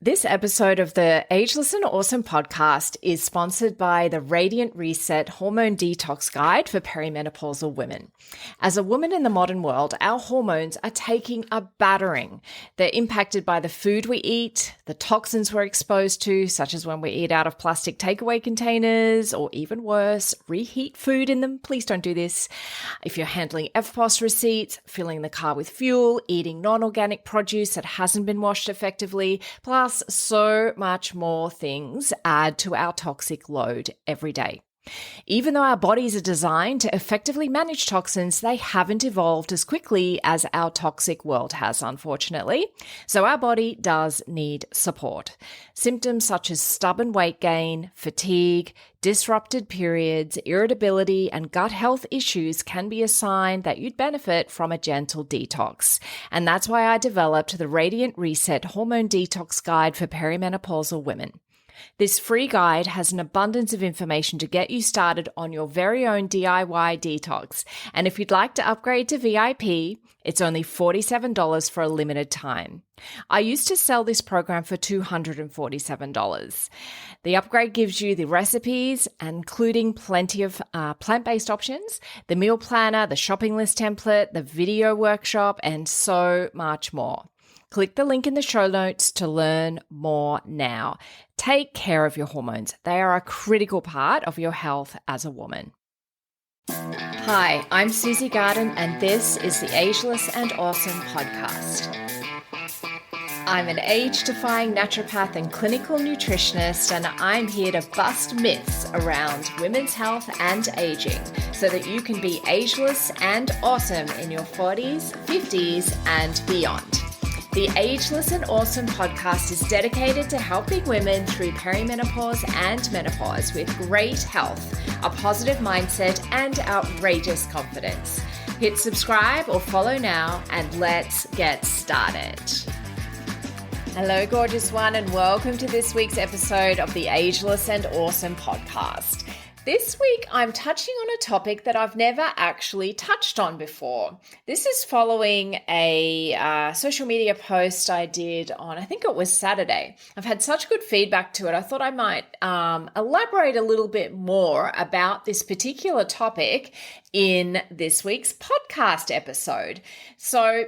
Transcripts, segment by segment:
This episode of the Ageless and Awesome podcast is sponsored by the Radiant Reset Hormone Detox Guide for Perimenopausal Women. As a woman in the modern world, our hormones are taking a battering. They're impacted by the food we eat, the toxins we're exposed to, such as when we eat out of plastic takeaway containers, or even worse, reheat food in them. Please don't do this. If you're handling FPOS receipts, filling the car with fuel, eating non-organic produce that hasn't been washed effectively, plus so much more things add to our toxic load every day. Even though our bodies are designed to effectively manage toxins, they haven't evolved as quickly as our toxic world has, unfortunately. So our body does need support. Symptoms such as stubborn weight gain, fatigue, disrupted periods, irritability, and gut health issues can be a sign that you'd benefit from a gentle detox. And that's why I developed the Radiant Reset Hormone Detox Guide for Perimenopausal Women. This free guide has an abundance of information to get you started on your very own DIY detox. And if you'd like to upgrade to VIP, it's only $47 for a limited time. I used to sell this program for $247. The upgrade gives you the recipes, including plenty of plant-based options, the meal planner, the shopping list template, the video workshop, and so much more. Click the link in the show notes to learn more now. Take care of your hormones. They are a critical part of your health as a woman. Hi, I'm Susie Garden, and this is the Ageless and Awesome podcast. I'm an age-defying naturopath and clinical nutritionist, and I'm here to bust myths around women's health and aging so that you can be ageless and awesome in your 40s, 50s, and beyond. The Ageless and Awesome podcast is dedicated to helping women through perimenopause and menopause with great health, a positive mindset, and outrageous confidence. Hit subscribe or follow now, and let's get started. Hello, gorgeous one, and welcome to this week's episode of the Ageless and Awesome podcast. This week, I'm touching on a topic that I've never actually touched on before. This is following a social media post I did on, I think it was Saturday. I've had such good feedback to it. I thought I might elaborate a little bit more about this particular topic in this week's podcast episode. So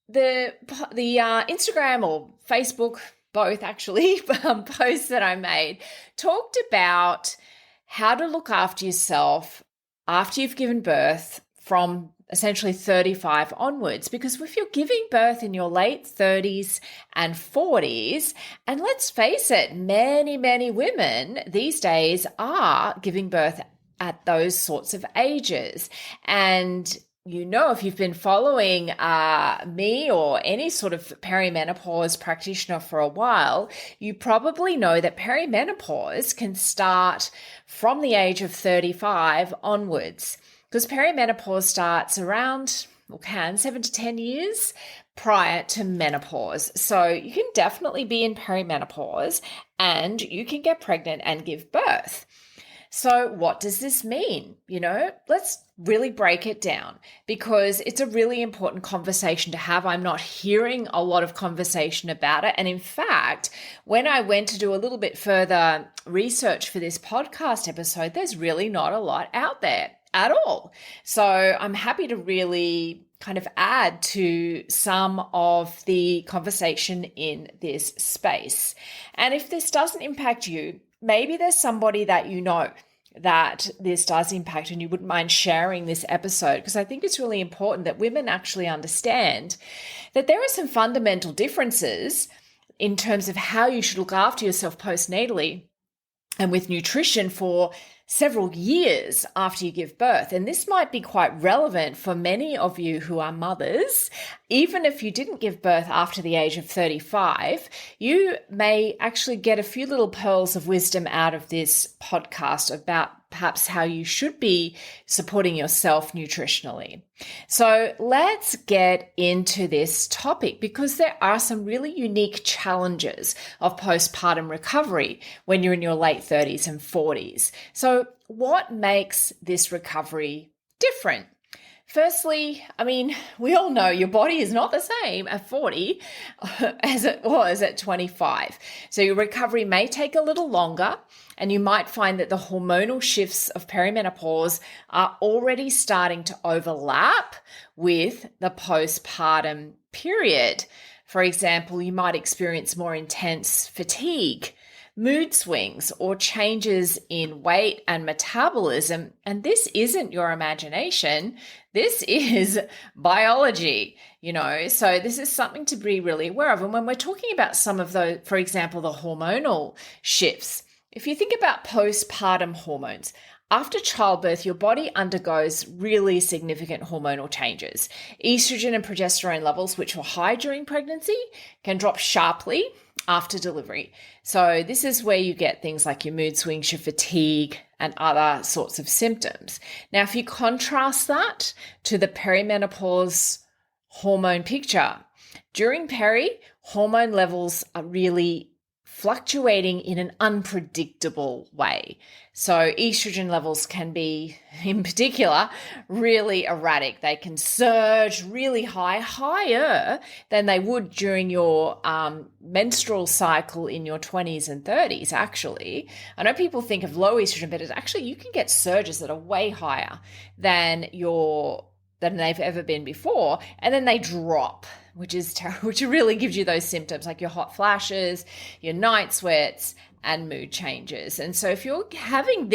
the Instagram or Facebook, both actually, posts that I made talked about how to look after yourself after you've given birth from essentially 35 onwards. Because if you're giving birth in your late 30s and 40s, and let's face it, many women these days are giving birth at those sorts of ages. And you know, if you've been following me or any sort of perimenopause practitioner for a while, you probably know that perimenopause can start from the age of 35 onwards, because perimenopause starts around, 7 to 10 years prior to menopause. So you can definitely be in perimenopause and you can get pregnant and give birth. So what does this mean? Let's really break it down, because it's a really important conversation to have. I'm not hearing a lot of conversation about it. And in fact, when I went to do a little bit further research for this podcast episode, there's really not a lot out there at all. So I'm happy to really kind of add to some of the conversation in this space. And if this doesn't impact you, maybe there's somebody that you know that this does impact and you wouldn't mind sharing this episode, because I think it's really important that women actually understand that there are some fundamental differences in terms of how you should look after yourself postnatally and with nutrition for several years after you give birth. And this might be quite relevant for many of you who are mothers. Even if you didn't give birth after the age of 35, you may actually get a few little pearls of wisdom out of this podcast about perhaps how you should be supporting yourself nutritionally. So let's get into this topic, because there are some really unique challenges of postpartum recovery when you're in your late 30s and 40s. So what makes this recovery different? Firstly, I mean, we all know your body is not the same at 40 as it was at 25. So your recovery may take a little longer, and you might find that the hormonal shifts of perimenopause are already starting to overlap with the postpartum period. For example, you might experience more intense fatigue, mood swings, or changes in weight and metabolism. And this isn't your imagination. This is biology, so this is something to be really aware of. And when we're talking about some of those, for example, the hormonal shifts, if you think about postpartum hormones, after childbirth, your body undergoes really significant hormonal changes. Estrogen and progesterone levels, which were high during pregnancy, can drop sharply after delivery. So this is where you get things like your mood swings, your fatigue, and other sorts of symptoms. Now, if you contrast that to the perimenopause hormone picture, during peri, hormone levels are really fluctuating in an unpredictable way. So estrogen levels can be, in particular, really erratic. They can surge really high, higher than they would during your menstrual cycle in your 20s and 30s, actually. I know people think of low estrogen, but it's actually, you can get surges that are way higher than they've ever been before, and then they drop, which is which really gives you those symptoms like your hot flashes, your night sweats, and mood changes. And so if you're having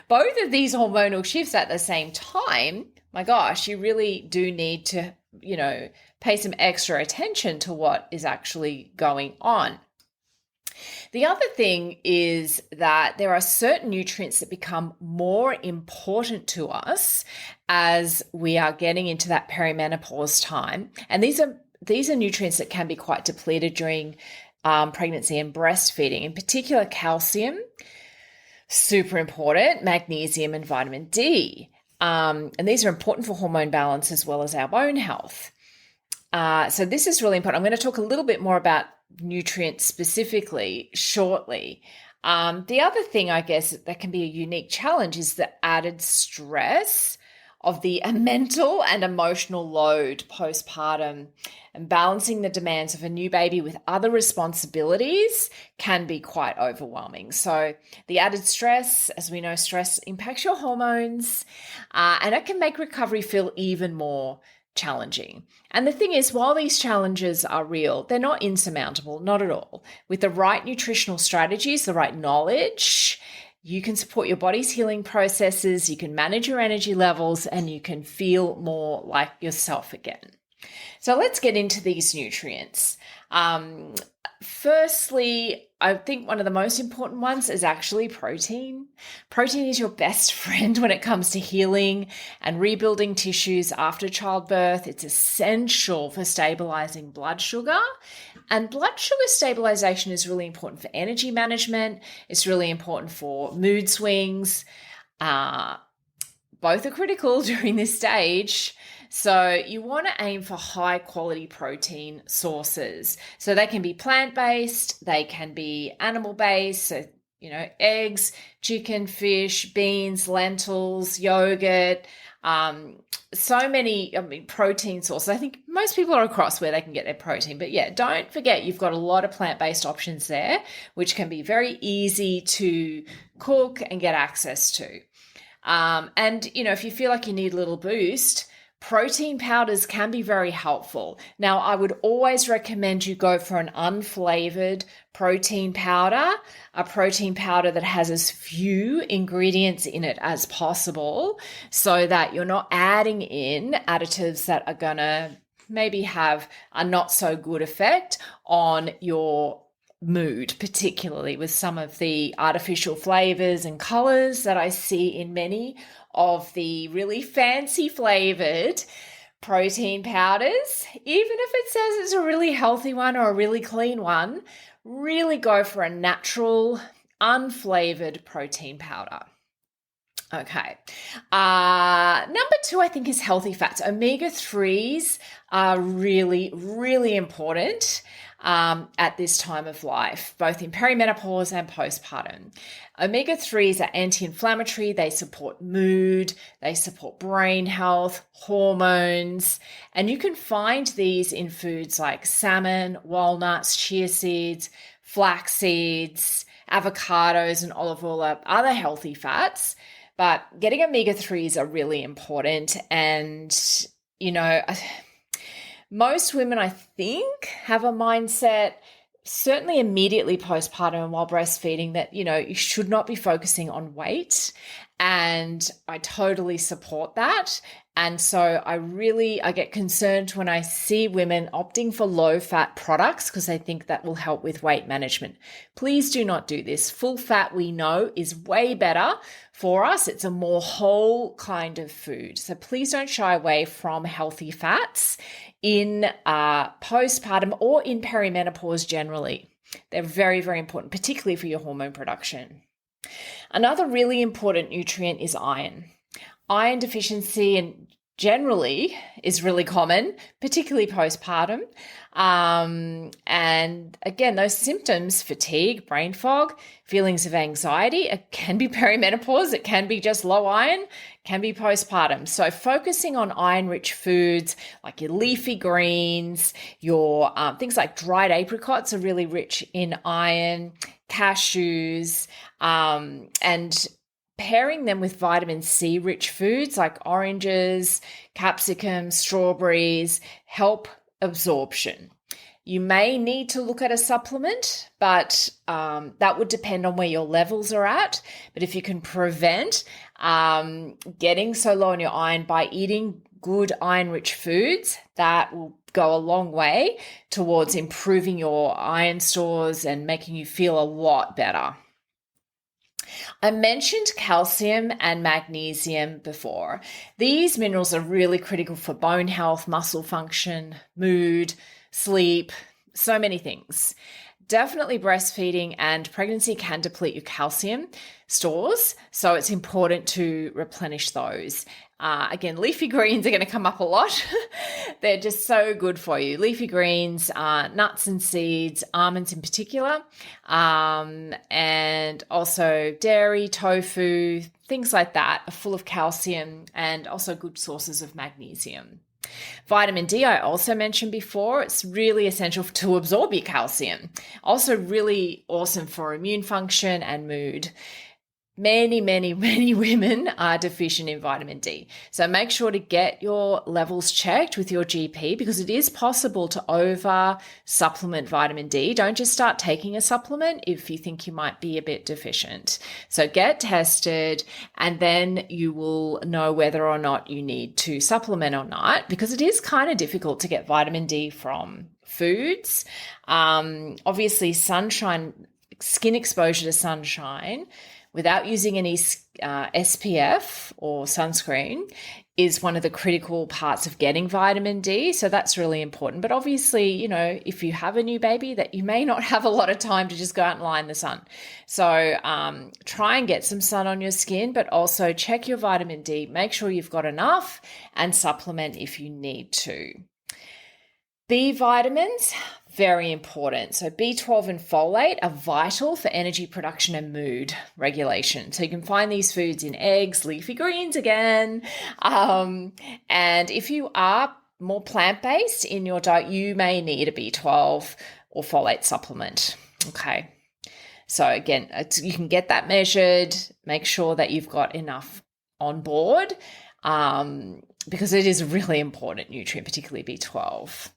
both of these hormonal shifts at the same time, my gosh, you really do need to, pay some extra attention to what is actually going on. The other thing is that there are certain nutrients that become more important to us as we are getting into that perimenopause time. And these are nutrients that can be quite depleted during pregnancy and breastfeeding. In particular, calcium, super important, magnesium and vitamin D. And these are important for hormone balance as well as our bone health. So this is really important. I'm going to talk a little bit more about nutrients specifically shortly. The other thing, I guess, that can be a unique challenge is the added stress of the mental and emotional load postpartum, and balancing the demands of a new baby with other responsibilities can be quite overwhelming. So the added stress, as we know, stress impacts your hormones, and it can make recovery feel even more challenging. And the thing is, while these challenges are real, they're not insurmountable, not at all. With the right nutritional strategies, the right knowledge, you can support your body's healing processes, you can manage your energy levels, and you can feel more like yourself again. So let's get into these nutrients. Firstly, I think one of the most important ones is actually protein. Protein is your best friend when it comes to healing and rebuilding tissues after childbirth. It's essential for stabilizing blood sugar. And blood sugar stabilization is really important for energy management. It's really important for mood swings. Both are critical during this stage. So you want to aim for high quality protein sources. So they can be plant-based, they can be animal-based, so, eggs, chicken, fish, beans, lentils, yogurt, so many protein sources. I think most people are across where they can get their protein. But yeah, don't forget you've got a lot of plant-based options there, which can be very easy to cook and get access to. And, if you feel like you need a little boost, protein powders can be very helpful. Now, I would always recommend you go for an unflavored protein powder, a protein powder that has as few ingredients in it as possible, so that you're not adding in additives that are going to maybe have a not so good effect on your mood, particularly with some of the artificial flavors and colors that I see in many of the really fancy flavored protein powders. Even if it says it's a really healthy one or a really clean one, really go for a natural, unflavored protein powder. Okay. Number 2, I think, is healthy fats. Omega-3s are really, really important. at this time of life, both in perimenopause and postpartum. Omega-3s are anti-inflammatory. They support mood. They support brain health, hormones. And you can find these in foods like salmon, walnuts, chia seeds, flax seeds, avocados, and olive oil are other healthy fats. But getting omega-3s are really important. And, most women, I think, have a mindset, certainly immediately postpartum and while breastfeeding, that, you should not be focusing on weight. And I totally support that. And so I get concerned when I see women opting for low-fat products because they think that will help with weight management. Please do not do this. Full fat, we know, is way better for us. It's a more whole kind of food. So please don't shy away from healthy fats in postpartum or in perimenopause generally. They're very, very important, particularly for your hormone production. Another really important nutrient is iron. Iron deficiency and generally is really common, particularly postpartum. And again, those symptoms, fatigue, brain fog, feelings of anxiety, it can be perimenopause, it can be just low iron, can be postpartum. So focusing on iron-rich foods like your leafy greens, your things like dried apricots are really rich in iron, cashews, and pairing them with vitamin C rich foods like oranges, capsicum, strawberries help absorption. You may need to look at a supplement, but that would depend on where your levels are at. But if you can prevent getting so low on your iron by eating good iron-rich foods, that will go a long way towards improving your iron stores and making you feel a lot better. I mentioned calcium and magnesium before. These minerals are really critical for bone health, muscle function, mood, sleep, so many things. Definitely breastfeeding and pregnancy can deplete your calcium stores, so it's important to replenish those. Again, leafy greens are going to come up a lot. They're just so good for you. Leafy greens, nuts and seeds, almonds in particular, and also dairy, tofu, things like that are full of calcium and also good sources of magnesium. Vitamin D, I also mentioned before, it's really essential to absorb your calcium. Also really awesome for immune function and mood. Many women are deficient in vitamin D. So make sure to get your levels checked with your GP because it is possible to over supplement vitamin D. Don't just start taking a supplement if you think you might be a bit deficient. So get tested and then you will know whether or not you need to supplement or not, because it is kind of difficult to get vitamin D from foods. Obviously sunshine, skin exposure to sunshine without using any SPF or sunscreen is one of the critical parts of getting vitamin D. So that's really important. But obviously, if you have a new baby, that you may not have a lot of time to just go out and lie in the sun. So try and get some sun on your skin, but also check your vitamin D. Make sure you've got enough and supplement if you need to. B vitamins, very important. So B12 and folate are vital for energy production and mood regulation. So you can find these foods in eggs, leafy greens again. And if you are more plant-based in your diet, you may need a B12 or folate supplement. Okay. So again, you can get that measured. Make sure that you've got enough on board because it is a really important nutrient, particularly B12.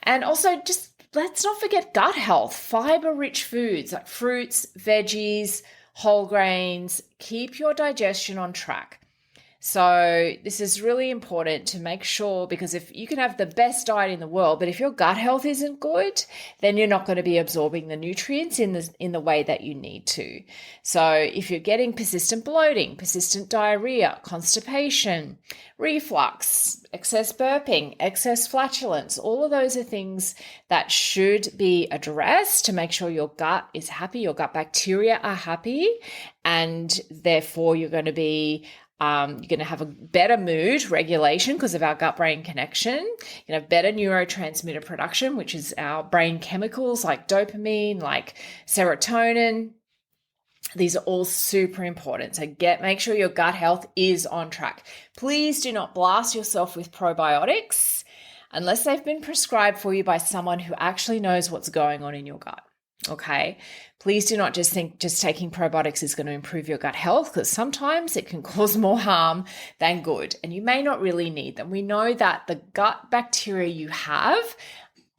And also just let's not forget gut health, fiber-rich foods like fruits, veggies, whole grains. Keep your digestion on track. So this is really important to make sure, because if you can have the best diet in the world, but if your gut health isn't good, then you're not going to be absorbing the nutrients in the way that you need to. So if you're getting persistent bloating, persistent diarrhea, constipation, reflux, excess burping, excess flatulence, all of those are things that should be addressed to make sure your gut is happy, your gut bacteria are happy, and therefore you're going to be You're going to have a better mood regulation because of our gut-brain connection. You're going to have better neurotransmitter production, which is our brain chemicals like dopamine, like serotonin. These are all super important. So make sure your gut health is on track. Please do not blast yourself with probiotics unless they've been prescribed for you by someone who actually knows what's going on in your gut. Okay. Please do not just think just taking probiotics is going to improve your gut health, because sometimes it can cause more harm than good, and you may not really need them. We know that the gut bacteria you have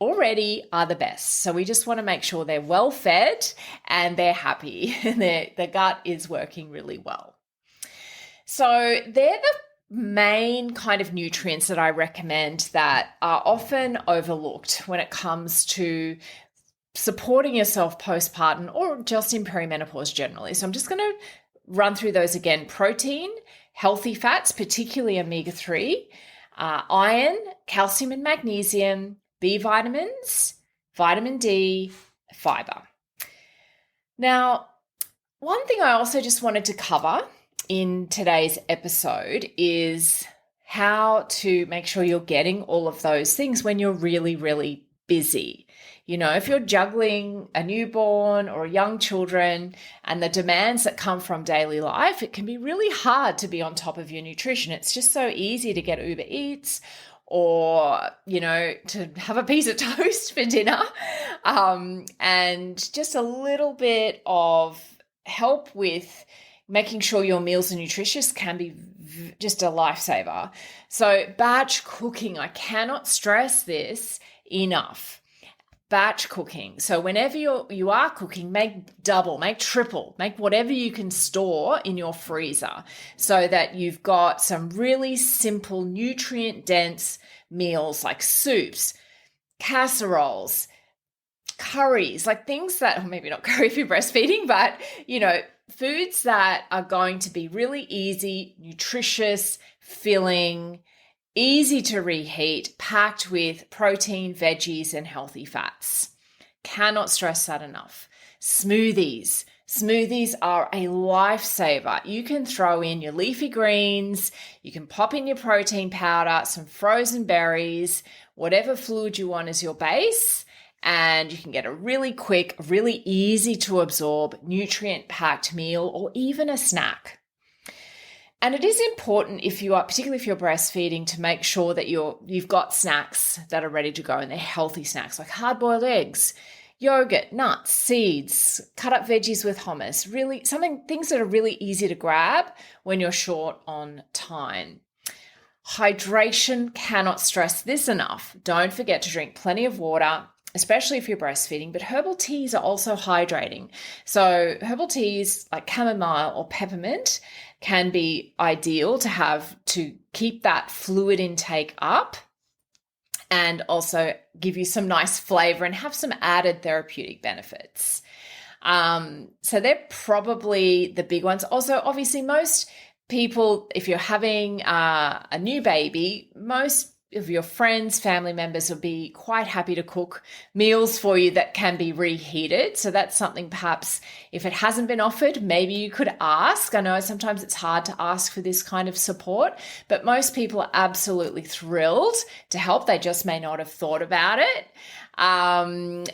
already are the best. So we just want to make sure they're well fed and they're happy and the gut is working really well. So they're the main kind of nutrients that I recommend that are often overlooked when it comes to supporting yourself postpartum or just in perimenopause generally. So I'm just going to run through those again. Protein, healthy fats, particularly omega-3, iron, calcium and magnesium, B vitamins, vitamin D, fiber. Now, one thing I also just wanted to cover in today's episode is how to make sure you're getting all of those things when you're really, really busy. You know, if you're juggling a newborn or young children and the demands that come from daily life, it can be really hard to be on top of your nutrition. It's just so easy to get Uber Eats or, you know, to have a piece of toast for dinner. And just a little bit of help with making sure your meals are nutritious can be just a lifesaver. So batch cooking, I cannot stress this enough. Batch cooking. So whenever you are cooking, make double, make triple, make whatever you can store in your freezer so that you've got some really simple nutrient-dense meals like soups, casseroles, curries, like things that, or maybe not curry if you're breastfeeding, but, you know, foods that are going to be really easy, nutritious, filling, easy to reheat, packed with protein, veggies, and healthy fats. Cannot stress that enough. Smoothies. Smoothies are a lifesaver. You can throw in your leafy greens, you can pop in your protein powder, some frozen berries, whatever fluid you want as your base, and you can get a really quick, really easy to absorb, nutrient-packed meal or even a snack. And it is important particularly if you're breastfeeding, to make sure that you've got snacks that are ready to go, and they're healthy snacks like hard-boiled eggs, yogurt, nuts, seeds, cut up veggies with hummus, things that are really easy to grab when you're short on time. Hydration, cannot stress this enough. Don't forget to drink plenty of water, especially if you're breastfeeding, but herbal teas are also hydrating. So herbal teas like chamomile or peppermint can be ideal to have to keep that fluid intake up and also give you some nice flavor and have some added therapeutic benefits. So they're probably the big ones. Also, obviously, most people, if you're having a new baby, most of your friends, family members will be quite happy to cook meals for you that can be reheated. So that's something perhaps if it hasn't been offered, maybe you could ask. I know sometimes it's hard to ask for this kind of support, but most people are absolutely thrilled to help. They just may not have thought about it. And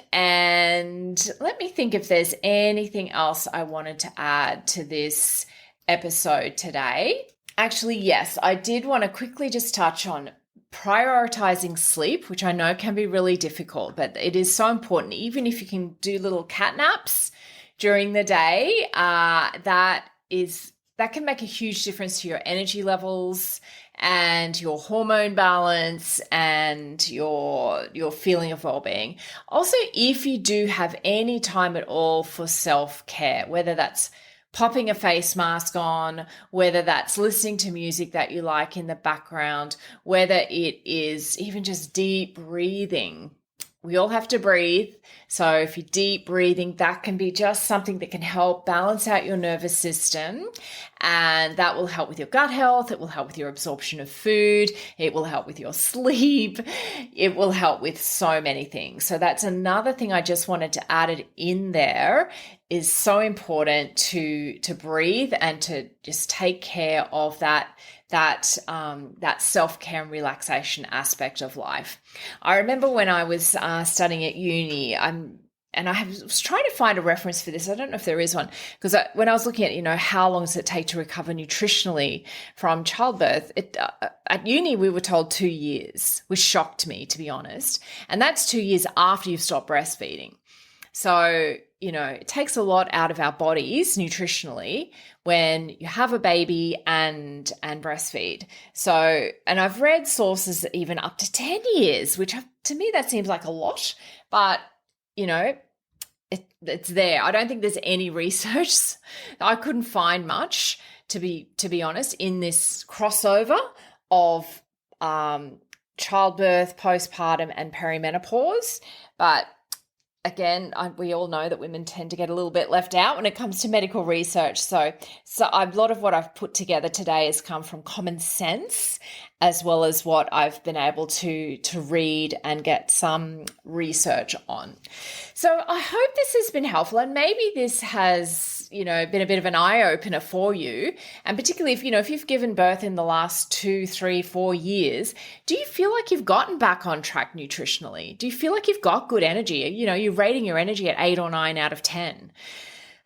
let me think if there's anything else I wanted to add to this episode today. Actually, yes, I did want to quickly just touch on prioritizing sleep, which I know can be really difficult, but it is so important. Even if you can do little cat naps during the day, that can make a huge difference to your energy levels and your hormone balance and your feeling of well-being. Also, if you do have any time at all for self-care, whether that's popping a face mask on, whether that's listening to music that you like in the background, whether it is even just deep breathing We all have to breathe. So if you're deep breathing, that can be just something that can help balance out your nervous system. And that will help with your gut health. It will help with your absorption of food. It will help with your sleep. It will help with so many things. So that's another thing I just wanted to add it in there. Is so important to breathe and to just take care of that self-care and relaxation aspect of life. I remember when I was studying at uni, I was trying to find a reference for this. I don't know if there is one, because when I was looking at, how long does it take to recover nutritionally from childbirth, at uni we were told 2 years, which shocked me, to be honest. And that's 2 years after you've stopped breastfeeding. So, it takes a lot out of our bodies nutritionally when you have a baby and breastfeed. So, and I've read sources that even up to 10 years, which to me, that seems like a lot, but it's there. I don't think there's any research. I couldn't find much, to be honest, in this crossover of childbirth, postpartum, and perimenopause. But again, we all know that women tend to get a little bit left out when it comes to medical research. So a lot of what I've put together today has come from common sense, as well as what I've been able to read and get some research on. So I hope this has been helpful, and maybe this has, been a bit of an eye-opener for you. And particularly if you've given birth in the last 2, 3, 4 years, do you feel like you've gotten back on track nutritionally? Do you feel like you've got good energy? You're rating your energy at 8 or 9 out of 10.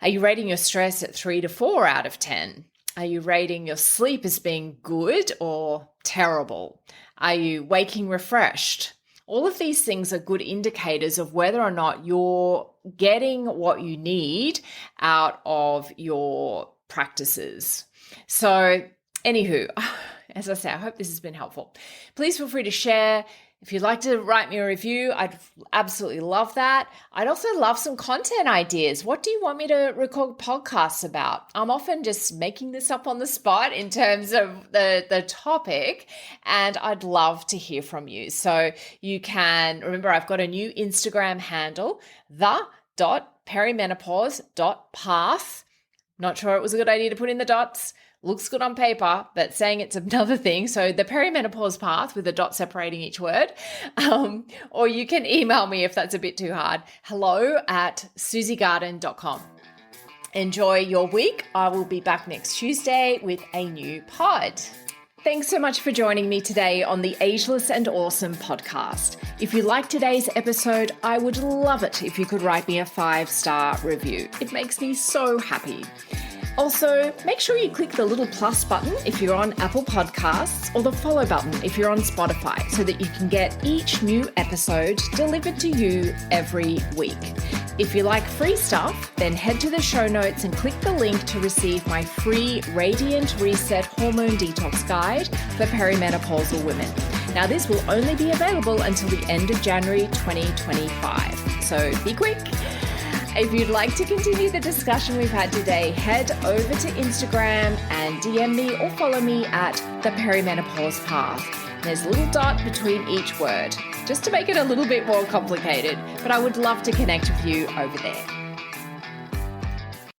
Are you rating your stress at 3 to 4 out of 10? Are you rating your sleep as being good or terrible? Are you waking refreshed? All of these things are good indicators of whether or not you're getting what you need out of your practices. So, anywho, as I say, I hope this has been helpful. Please feel free to share. If you'd like to write me a review, I'd absolutely love that. I'd also love some content ideas. What do you want me to record podcasts about? I'm often just making this up on the spot in terms of the topic, and I'd love to hear from you. So you can, remember, I've got a new Instagram handle, the.perimenopause.path. Not sure it was a good idea to put in the dots. Looks good on paper, but saying it's another thing. So the perimenopause path with a dot separating each word. Or you can email me if that's a bit too hard. hello@susiegarden.com. Enjoy your week. I will be back next Tuesday with a new pod. Thanks so much for joining me today on the Ageless and Awesome podcast. If you liked today's episode, I would love it if you could write me a 5-star review. It makes me so happy. Also, make sure you click the little plus button if you're on Apple Podcasts, or the follow button if you're on Spotify, so that you can get each new episode delivered to you every week. If you like free stuff, then head to the show notes and click the link to receive my free Radiant Reset Hormone Detox Guide for perimenopausal women. Now, this will only be available until the end of January 2025, so be quick. If you'd like to continue the discussion we've had today, head over to Instagram and DM me or follow me at the Perimenopause Path. There's a little dot between each word, just to make it a little bit more complicated, but I would love to connect with you over there.